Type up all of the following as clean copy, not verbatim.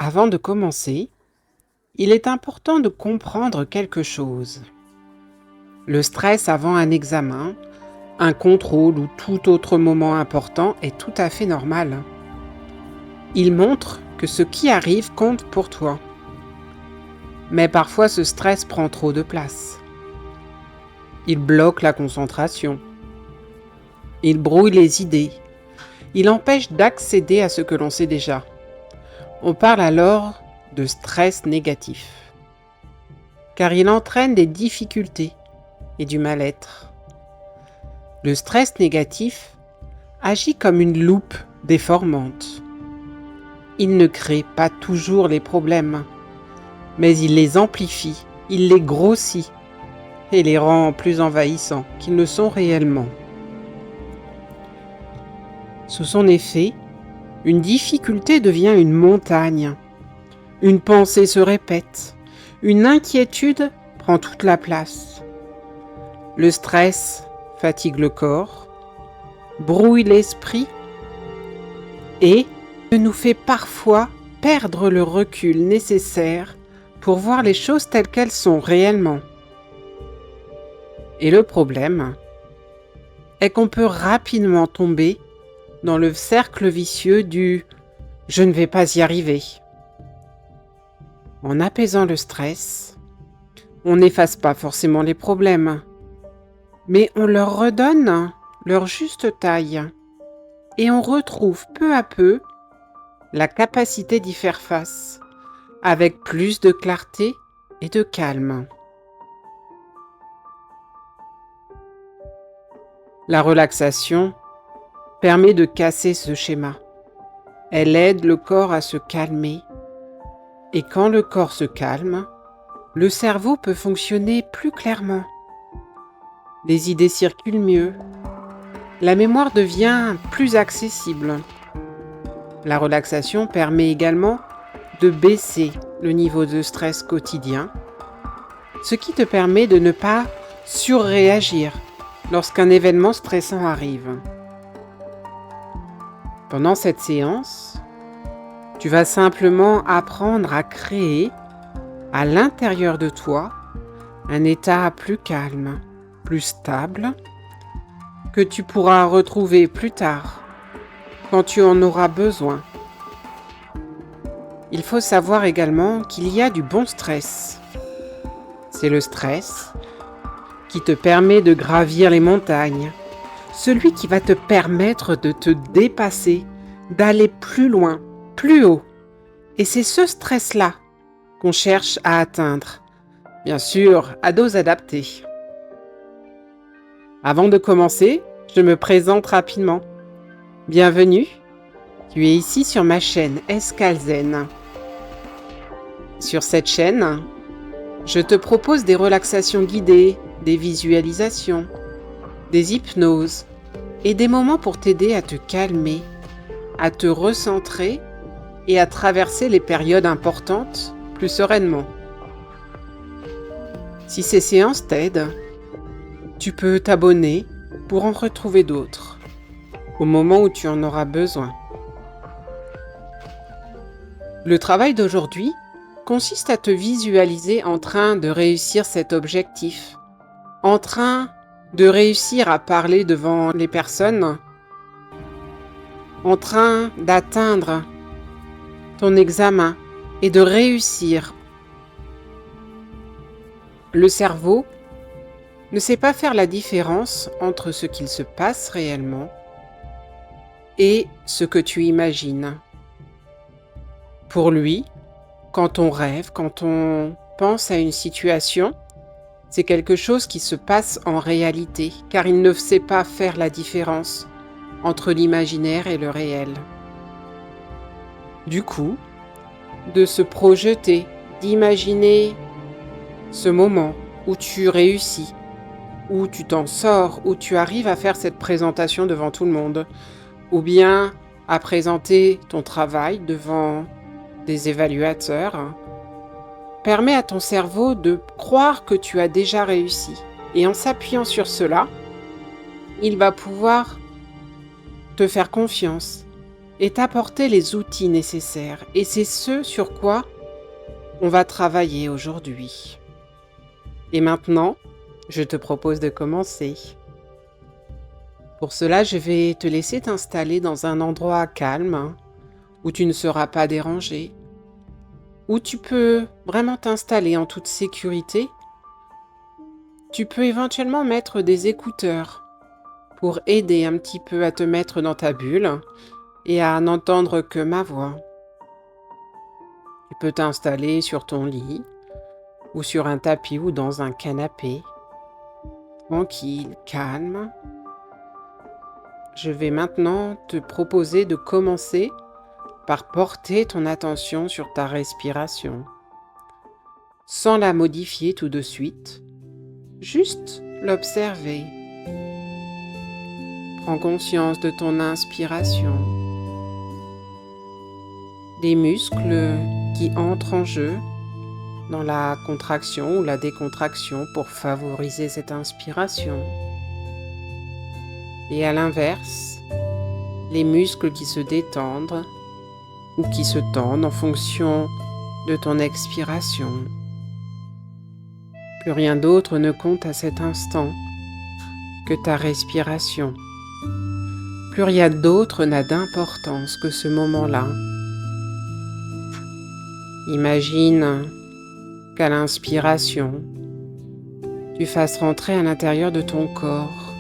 Avant de commencer, il est important de comprendre quelque chose. Le stress avant un examen, un contrôle ou tout autre moment important est tout à fait normal. Il montre que ce qui arrive compte pour toi. Mais parfois ce stress prend trop de place. Il bloque la concentration. Il brouille les idées. Il empêche d'accéder à ce que l'on sait déjà. On parle alors de stress négatif, car il entraîne des difficultés et du mal-être. Le stress négatif agit comme une loupe déformante. Il ne crée pas toujours les problèmes, mais il les amplifie, il les grossit et les rend plus envahissants qu'ils ne sont réellement. Sous son effet, une difficulté devient une montagne. Une pensée se répète. Une inquiétude prend toute la place. Le stress fatigue le corps, brouille l'esprit et nous fait parfois perdre le recul nécessaire pour voir les choses telles qu'elles sont réellement. Et le problème est qu'on peut rapidement tomber dans le cercle vicieux du « je ne vais pas y arriver ». En apaisant le stress, on n'efface pas forcément les problèmes, mais on leur redonne leur juste taille et on retrouve peu à peu la capacité d'y faire face avec plus de clarté et de calme. La relaxation permet de casser ce schéma. Elle aide le corps à se calmer. Et quand le corps se calme, le cerveau peut fonctionner plus clairement. Les idées circulent mieux. La mémoire devient plus accessible. La relaxation permet également de baisser le niveau de stress quotidien, ce qui te permet de ne pas surréagir lorsqu'un événement stressant arrive. Pendant cette séance, tu vas simplement apprendre à créer à l'intérieur de toi un état plus calme, plus stable, que tu pourras retrouver plus tard quand tu en auras besoin. Il faut savoir également qu'il y a du bon stress. C'est le stress qui te permet de gravir les montagnes, celui qui va te permettre de te dépasser, d'aller plus loin, plus haut. Et c'est ce stress-là qu'on cherche à atteindre, bien sûr à dose adaptée. Avant de commencer, je me présente rapidement. Bienvenue, tu es ici sur ma chaîne Escalzen. Sur cette chaîne, je te propose des relaxations guidées, des visualisations, des hypnoses et des moments pour t'aider à te calmer, à te recentrer et à traverser les périodes importantes plus sereinement. Si ces séances t'aident, tu peux t'abonner pour en retrouver d'autres au moment où tu en auras besoin. Le travail d'aujourd'hui consiste à te visualiser en train de réussir cet objectif, en train de réussir à parler devant les personnes, en train d'atteindre ton examen et de réussir. Le cerveau ne sait pas faire la différence entre ce qu'il se passe réellement et ce que tu imagines. Pour lui, quand on rêve, quand on pense à une situation, c'est quelque chose qui se passe en réalité, car il ne sait pas faire la différence entre l'imaginaire et le réel. Du coup, de se projeter, d'imaginer ce moment où tu réussis, où tu t'en sors, où tu arrives à faire cette présentation devant tout le monde, ou bien à présenter ton travail devant des évaluateurs, permet à ton cerveau de croire que tu as déjà réussi. Et en s'appuyant sur cela, il va pouvoir te faire confiance et t'apporter les outils nécessaires. Et c'est ce sur quoi on va travailler aujourd'hui. Et maintenant, je te propose de commencer. Pour cela, je vais te laisser t'installer dans un endroit calme, où tu ne seras pas dérangé, où tu peux vraiment t'installer en toute sécurité. Tu peux éventuellement mettre des écouteurs pour aider un petit peu à te mettre dans ta bulle et à n'entendre que ma voix. Tu peux t'installer sur ton lit ou sur un tapis ou dans un canapé, tranquille, calme. Je vais maintenant te proposer de commencer par porter ton attention sur ta respiration, sans la modifier tout de suite, juste l'observer. Prends conscience de ton inspiration, des muscles qui entrent en jeu dans la contraction ou la décontraction pour favoriser cette inspiration. Et à l'inverse, les muscles qui se détendent ou qui se tendent en fonction de ton expiration. Plus rien d'autre ne compte à cet instant que ta respiration. Plus rien d'autre n'a d'importance que ce moment-là. Imagine qu'à l'inspiration, tu fasses rentrer à l'intérieur de ton corps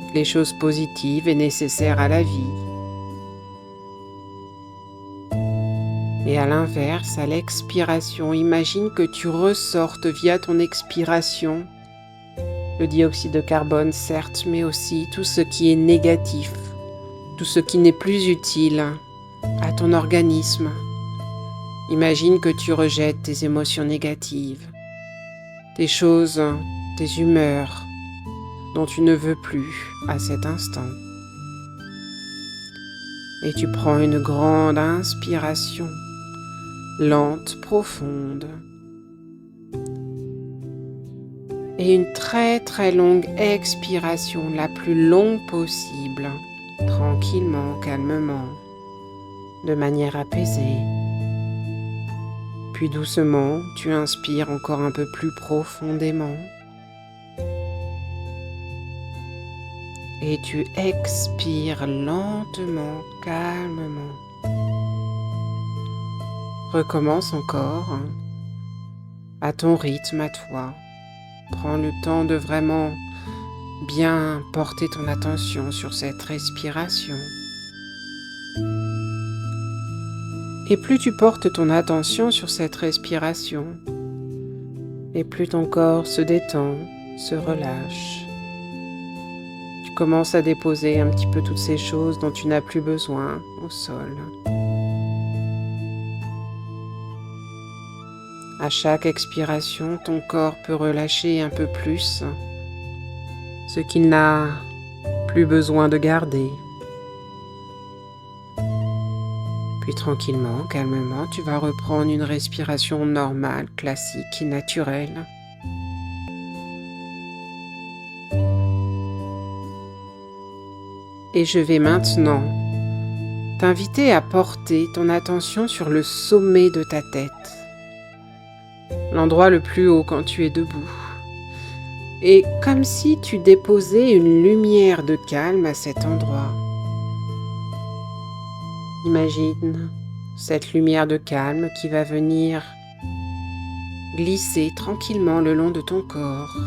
toutes les choses positives et nécessaires à la vie. Et à l'inverse, à l'expiration, imagine que tu ressortes via ton expiration le dioxyde de carbone, certes, mais aussi tout ce qui est négatif, tout ce qui n'est plus utile à ton organisme. Imagine que tu rejettes tes émotions négatives, tes choses, tes humeurs dont tu ne veux plus à cet instant. Et tu prends une grande inspiration, lente, profonde, et une très très longue expiration, la plus longue possible, tranquillement, calmement, de manière apaisée. Puis doucement, tu inspires encore un peu plus profondément. Et tu expires lentement, calmement. Recommence encore à ton rythme, à toi. Prends le temps de vraiment bien porter ton attention sur cette respiration. Et plus tu portes ton attention sur cette respiration, et plus ton corps se détend, se relâche. Tu commences à déposer un petit peu toutes ces choses dont tu n'as plus besoin au sol. À chaque expiration, ton corps peut relâcher un peu plus ce qu'il n'a plus besoin de garder. Puis tranquillement, calmement, tu vas reprendre une respiration normale, classique et naturelle. Et je vais maintenant t'inviter à porter ton attention sur le sommet de ta tête, l'endroit le plus haut quand tu es debout. Et comme si tu déposais une lumière de calme à cet endroit. Imagine cette lumière de calme qui va venir glisser tranquillement le long de ton corps.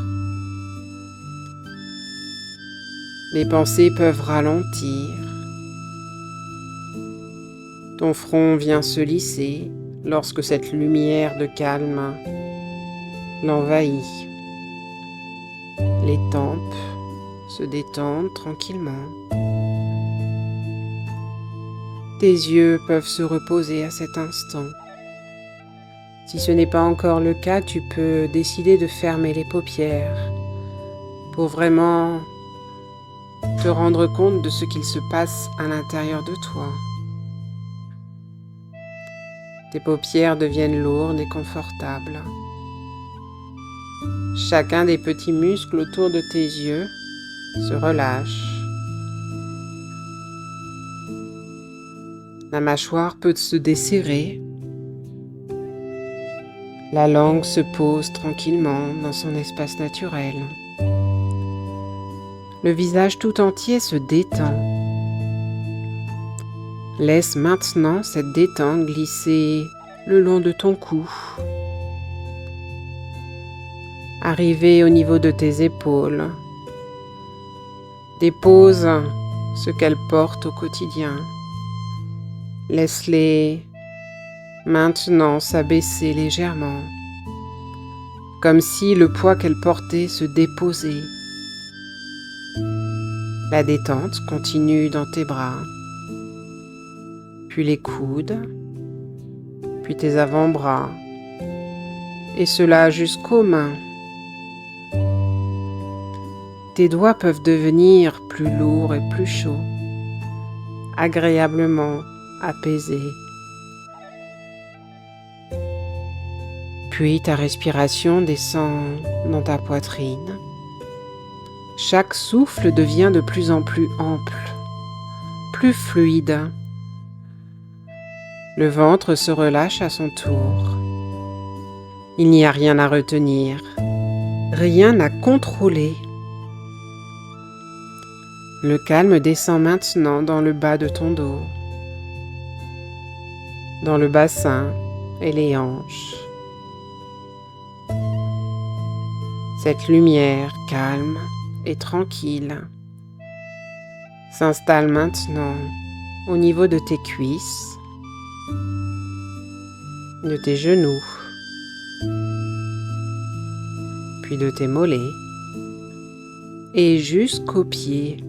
Les pensées peuvent ralentir. Ton front vient se lisser lorsque cette lumière de calme l'envahit. Les tempes se détendent tranquillement. Tes yeux peuvent se reposer à cet instant. Si ce n'est pas encore le cas, tu peux décider de fermer les paupières pour vraiment te rendre compte de ce qu'il se passe à l'intérieur de toi. Tes paupières deviennent lourdes et confortables. Chacun des petits muscles autour de tes yeux se relâche. La mâchoire peut se desserrer. La langue se pose tranquillement dans son espace naturel. Le visage tout entier se détend. Laisse maintenant cette détente glisser le long de ton cou. Arriver au niveau de tes épaules. Dépose ce qu'elles portent au quotidien. Laisse-les maintenant s'abaisser légèrement, comme si le poids qu'elles portaient se déposait. La détente continue dans tes bras, puis les coudes, puis tes avant-bras, et cela jusqu'aux mains. Tes doigts peuvent devenir plus lourds et plus chauds, agréablement apaisés. Puis ta respiration descend dans ta poitrine. Chaque souffle devient de plus en plus ample, plus fluide. Le ventre se relâche à son tour. Il n'y a rien à retenir, rien à contrôler. Le calme descend maintenant dans le bas de ton dos, dans le bassin et les hanches. Cette lumière calme et tranquille s'installe maintenant au niveau de tes cuisses, de tes genoux, puis de tes mollets et jusqu'aux pieds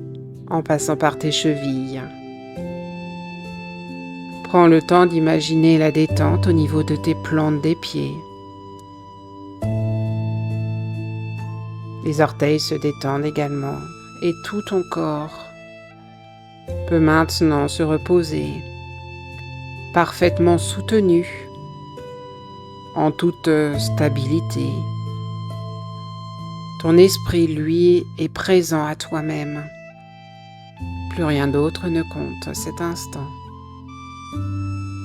en passant par tes chevilles. Prends le temps d'imaginer la détente au niveau de tes plantes des pieds. Les orteils se détendent également et tout ton corps peut maintenant se reposer, parfaitement soutenu, en toute stabilité. Ton esprit, lui, est présent à toi-même. Plus rien d'autre ne compte à cet instant.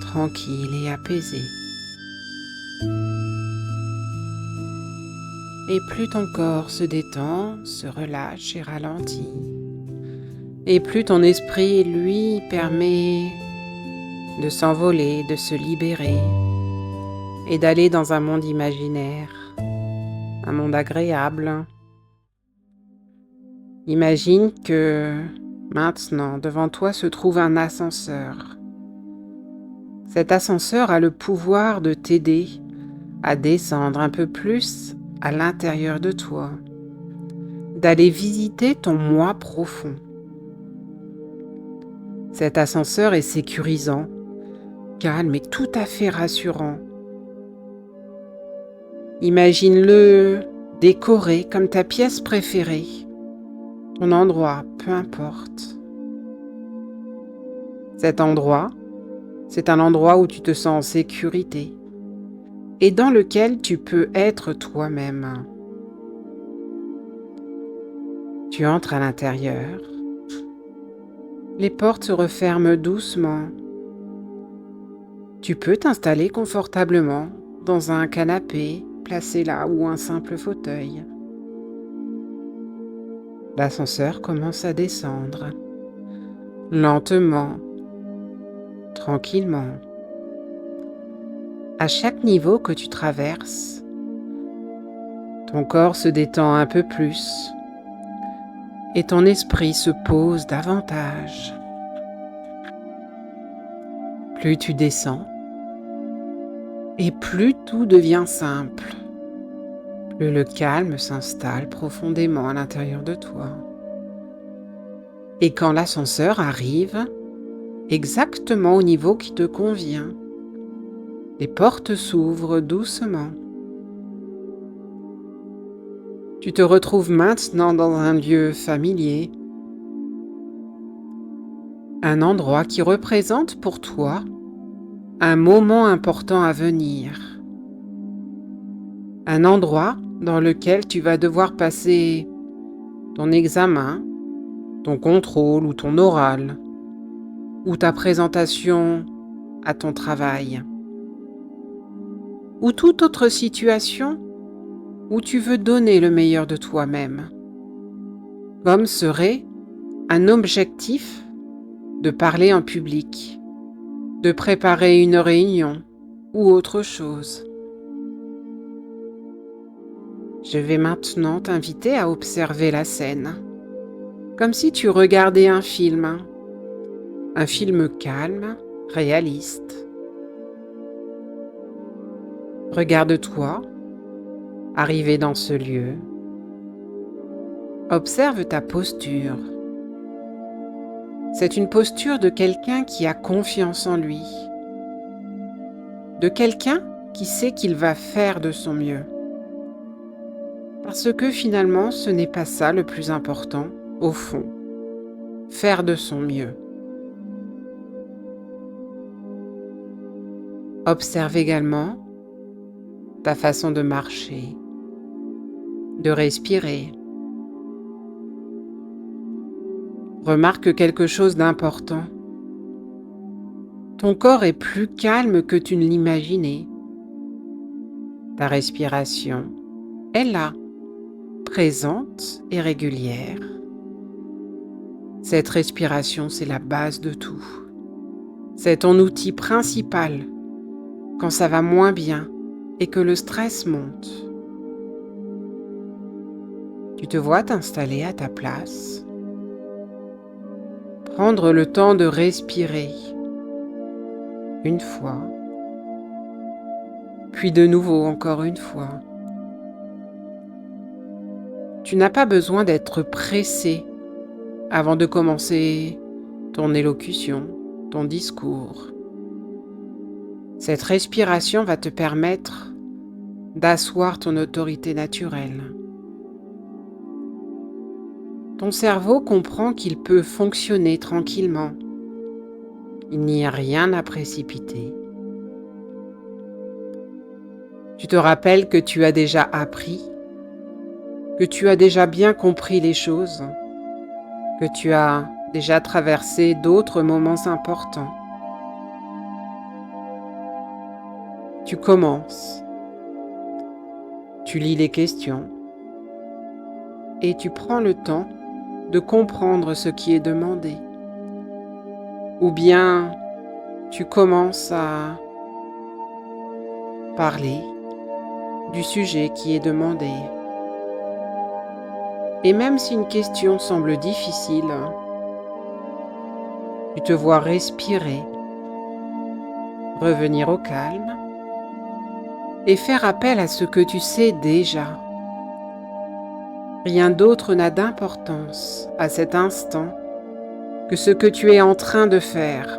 Tranquille et apaisé. Et plus ton corps se détend, se relâche et ralentit, et plus ton esprit, lui, permet de s'envoler, de se libérer et d'aller dans un monde imaginaire, un monde agréable. Imagine que maintenant, devant toi se trouve un ascenseur. Cet ascenseur a le pouvoir de t'aider à descendre un peu plus à l'intérieur de toi, d'aller visiter ton moi profond. Cet ascenseur est sécurisant, calme et tout à fait rassurant. Imagine-le décoré comme ta pièce préférée, ton endroit, peu importe. Cet endroit, c'est un endroit où tu te sens en sécurité et dans lequel tu peux être toi-même. Tu entres à l'intérieur. Les portes se referment doucement. Tu peux t'installer confortablement dans un canapé placé là ou un simple fauteuil. L'ascenseur commence à descendre, lentement, tranquillement. À chaque niveau que tu traverses, ton corps se détend un peu plus et ton esprit se pose davantage. Plus tu descends et plus tout devient simple, plus le calme s'installe profondément à l'intérieur de toi. Et quand l'ascenseur arrive exactement au niveau qui te convient, les portes s'ouvrent doucement. Tu te retrouves maintenant dans un lieu familier, un endroit qui représente pour toi un moment important à venir, un endroit dans lequel tu vas devoir passer ton examen, ton contrôle ou ton oral. ou ta présentation à ton travail, ou toute autre situation où tu veux donner le meilleur de toi-même, comme serait un objectif de parler en public, de préparer une réunion ou autre chose. Je vais maintenant t'inviter à observer la scène, comme si tu regardais un film calme, réaliste. Regarde-toi arriver dans ce lieu. Observe ta posture. C'est une posture de quelqu'un qui a confiance en lui, de quelqu'un qui sait qu'il va faire de son mieux. Parce que finalement, ce n'est pas ça le plus important, au fond, faire de son mieux. Observe également ta façon de marcher, de respirer. Remarque quelque chose d'important. Ton corps est plus calme que tu ne l'imaginais. Ta respiration est là, présente et régulière. Cette respiration, c'est la base de tout. C'est ton outil principal quand ça va moins bien et que le stress monte. Tu te vois t'installer à ta place. Prendre le temps de respirer. Une fois. Puis de nouveau encore une fois. Tu n'as pas besoin d'être pressé avant de commencer ton élocution, ton discours. Cette respiration va te permettre d'asseoir ton autorité naturelle. Ton cerveau comprend qu'il peut fonctionner tranquillement. Il n'y a rien à précipiter. Tu te rappelles que tu as déjà appris, que tu as déjà bien compris les choses, que tu as déjà traversé d'autres moments importants. Tu commences, tu lis les questions et tu prends le temps de comprendre ce qui est demandé. Ou bien tu commences à parler du sujet qui est demandé. Et même si une question semble difficile, tu te vois respirer, revenir au calme et faire appel à ce que tu sais déjà. Rien d'autre n'a d'importance à cet instant que ce que tu es en train de faire.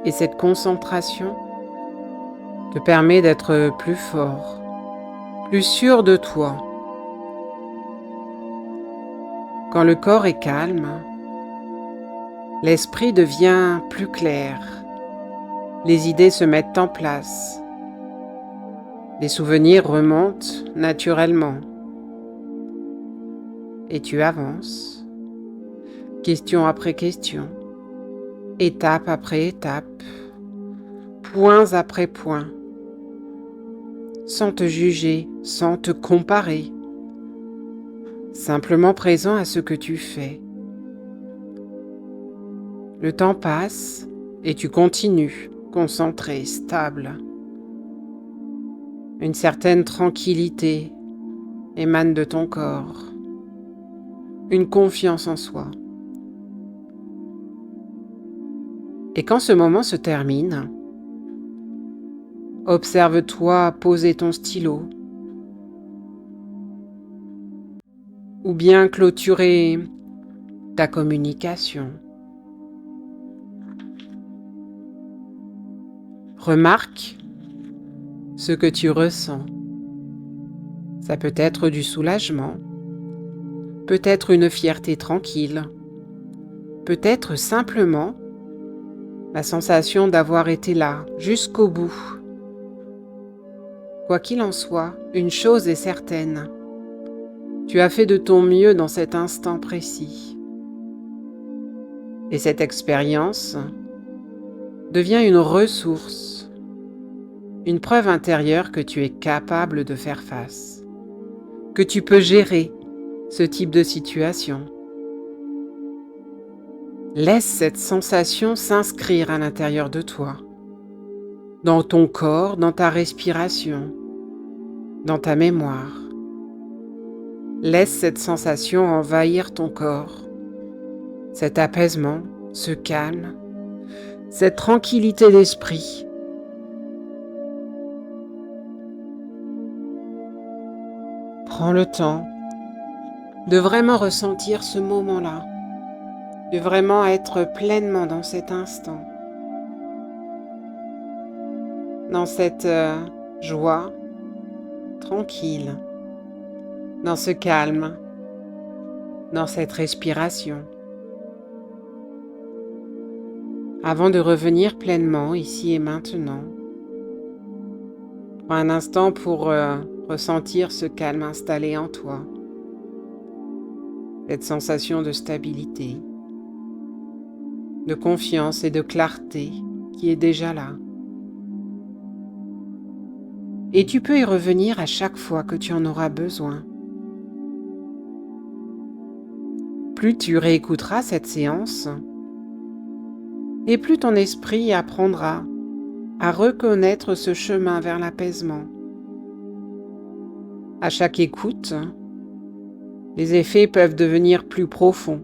Et cette concentration te permet d'être plus fort, plus sûr de toi. Quand le corps est calme, l'esprit devient plus clair, les idées se mettent en place, les souvenirs remontent naturellement. Et tu avances, question après question, étape après étape, points après points, sans te juger, sans te comparer, simplement présent à ce que tu fais. Le temps passe et tu continues, concentré, stable. Une certaine tranquillité émane de ton corps. Une confiance en soi. Et quand ce moment se termine, observe-toi poser ton stylo ou bien clôturer ta communication. Remarque ce que tu ressens. Ça peut être du soulagement, peut-être une fierté tranquille, peut-être simplement la sensation d'avoir été là jusqu'au bout. Quoi qu'il en soit, une chose est certaine, tu as fait de ton mieux dans cet instant précis. Et cette expérience devient une ressource, une preuve intérieure que tu es capable de faire face, que tu peux gérer ce type de situation. Laisse cette sensation s'inscrire à l'intérieur de toi, dans ton corps, dans ta respiration, dans ta mémoire. Laisse cette sensation envahir ton corps, cet apaisement, ce calme, cette tranquillité d'esprit. Prends le temps de vraiment ressentir ce moment-là, de vraiment être pleinement dans cet instant, dans cette joie tranquille, dans ce calme, dans cette respiration. Avant de revenir pleinement ici et maintenant, prends un instant pour ressentir ce calme installé en toi, cette sensation de stabilité, de confiance et de clarté qui est déjà là. Et tu peux y revenir à chaque fois que tu en auras besoin. Plus tu réécouteras cette séance, et plus ton esprit apprendra à reconnaître ce chemin vers l'apaisement. À chaque écoute, les effets peuvent devenir plus profonds,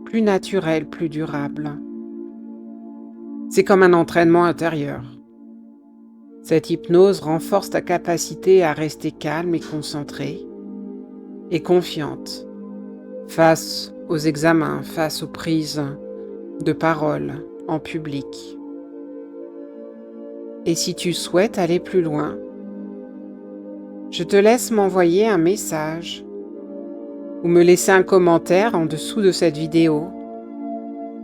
plus naturels, plus durables. C'est comme un entraînement intérieur. Cette hypnose renforce ta capacité à rester calme et concentrée et confiante face aux examens, face aux prises de parole en public. Et si tu souhaites aller plus loin, je te laisse m'envoyer un message ou me laisser un commentaire en dessous de cette vidéo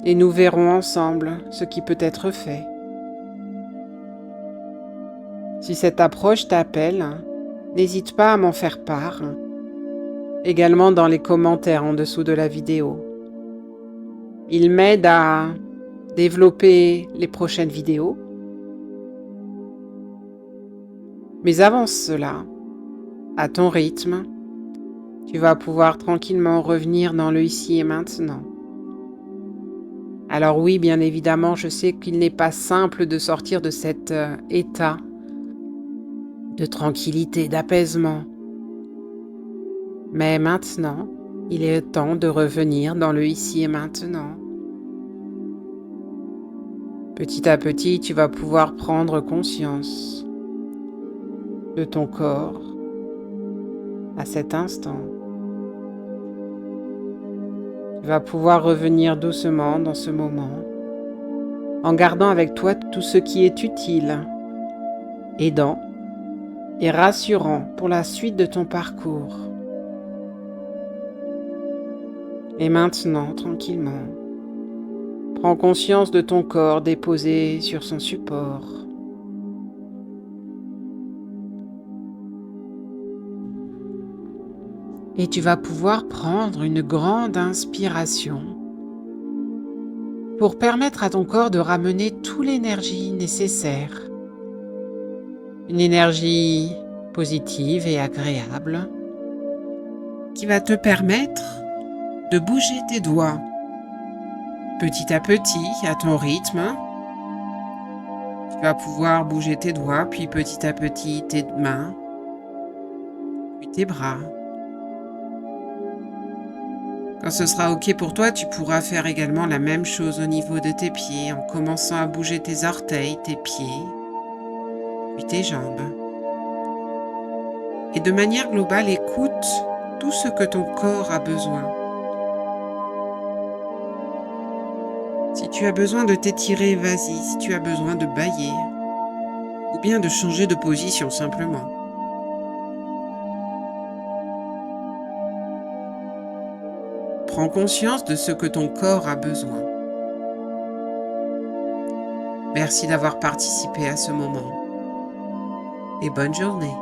et nous verrons ensemble ce qui peut être fait. Si cette approche t'appelle, n'hésite pas à m'en faire part, également dans les commentaires en dessous de la vidéo. Il m'aide à développer les prochaines vidéos. Mais avant cela, à ton rythme, tu vas pouvoir tranquillement revenir dans le ici et maintenant. Alors oui, bien évidemment, je sais qu'il n'est pas simple de sortir de cet état de tranquillité, d'apaisement. Mais maintenant, il est temps de revenir dans le ici et maintenant. Petit à petit, tu vas pouvoir prendre conscience de ton corps à cet instant. Tu vas pouvoir revenir doucement dans ce moment, en gardant avec toi tout ce qui est utile, aidant et rassurant pour la suite de ton parcours. Et maintenant, tranquillement, prends conscience de ton corps déposé sur son support. Et tu vas pouvoir prendre une grande inspiration pour permettre à ton corps de ramener toute l'énergie nécessaire. Une énergie positive et agréable qui va te permettre de bouger tes doigts petit à petit à ton rythme. Tu vas pouvoir bouger tes doigts, puis petit à petit tes mains, puis tes bras. Quand ce sera OK pour toi, tu pourras faire également la même chose au niveau de tes pieds en commençant à bouger tes orteils, tes pieds, puis tes jambes. Et de manière globale, écoute tout ce que ton corps a besoin. Si tu as besoin de t'étirer, vas-y. Si tu as besoin de bâiller, ou bien de changer de position simplement. Prends conscience de ce que ton corps a besoin. Merci d'avoir participé à ce moment. Et bonne journée.